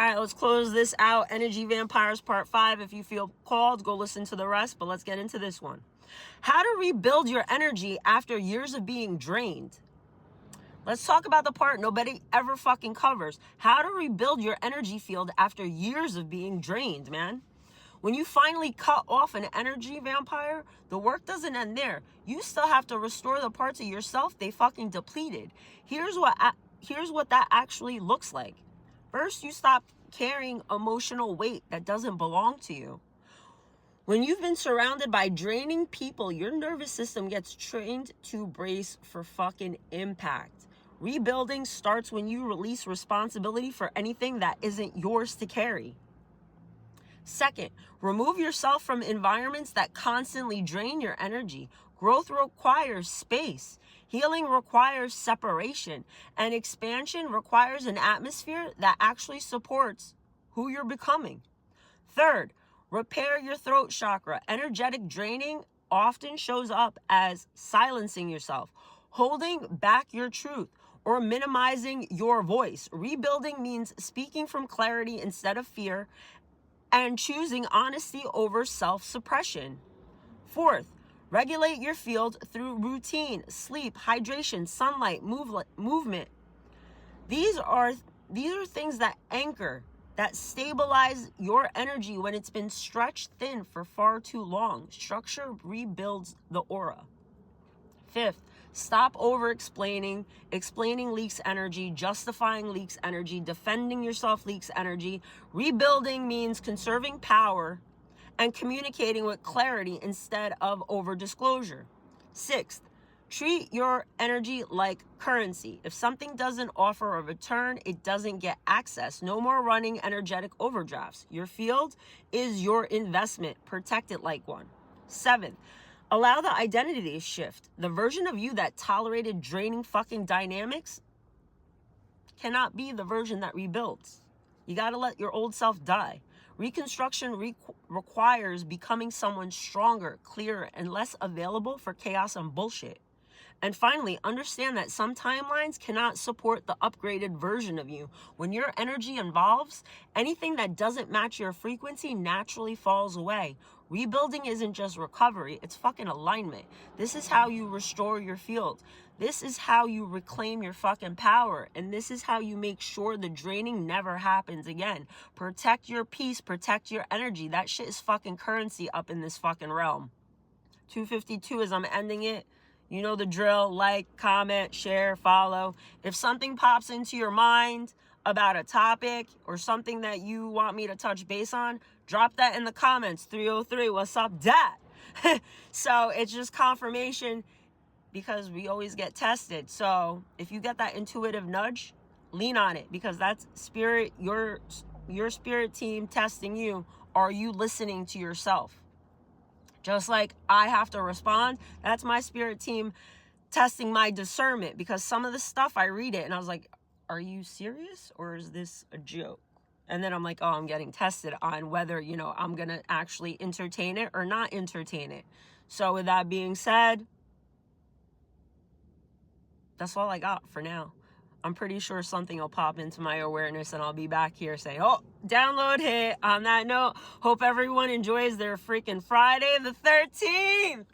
All right, let's close this out. Energy Vampires Part 5. If you feel called, go listen to the rest, but let's get into this one. How to rebuild your energy after years of being drained. Let's talk about the part nobody ever fucking covers. How to rebuild your energy field after years of being drained, man. When you finally cut off an energy vampire, the work doesn't end there. You still have to restore the parts of yourself they fucking depleted. Here's what that actually looks like. First, you stop carrying emotional weight that doesn't belong to you. When you've been surrounded by draining people, your nervous system gets trained to brace for fucking impact. Rebuilding starts when you release responsibility for anything that isn't yours to carry. Second, remove yourself from environments that constantly drain your energy. Growth requires space. Healing requires separation. And expansion requires an atmosphere that actually supports who you're becoming. Third, repair your throat chakra. Energetic draining often shows up as silencing yourself, holding back your truth, or minimizing your voice. Rebuilding means speaking from clarity instead of fear, and choosing honesty over self-suppression. Fourth, regulate your field through routine, sleep, hydration, sunlight, movement. These are things that anchor, that stabilize your energy when it's been stretched thin for far too long. Structure rebuilds the aura. Fifth, stop over-explaining. Explaining leaks energy. Justifying leaks energy. Defending yourself leaks energy. Rebuilding means conserving power and communicating with clarity instead of over-disclosure. Sixth, treat your energy like currency. If something doesn't offer a return, it doesn't get access. No more running energetic overdrafts. Your field is your investment. Protect it like one. Seventh, allow the identity to shift. The version of you that tolerated draining fucking dynamics cannot be the version that rebuilds. You got to let your old self die. Reconstruction requires becoming someone stronger, clearer, and less available for chaos and bullshit. And finally, understand that some timelines cannot support the upgraded version of you. When your energy evolves, anything that doesn't match your frequency naturally falls away. Rebuilding isn't just recovery, it's fucking alignment. This is how you restore your field. This is how you reclaim your fucking power. And this is how you make sure the draining never happens again. Protect your peace, protect your energy. That shit is fucking currency up in this fucking realm. 252 as I'm ending it. You know the drill. Like, comment, share, follow. If something pops into your mind about a topic or something that you want me to touch base on, drop that in the comments. 303, what's up, dad? So it's just confirmation because we always get tested. So if you get that intuitive nudge, lean on it because that's spirit, your spirit team testing you. Are you listening to yourself? Just like I have to respond, that's my spirit team testing my discernment because some of the stuff I read it and I was like, are you serious or is this a joke? And then I'm like, oh, I'm getting tested on whether, I'm going to actually entertain it or not entertain it. So with that being said, that's all I got for now. I'm pretty sure something will pop into my awareness and I'll be back here saying, oh, download hit. On that note, hope everyone enjoys their freaking Friday the 13th.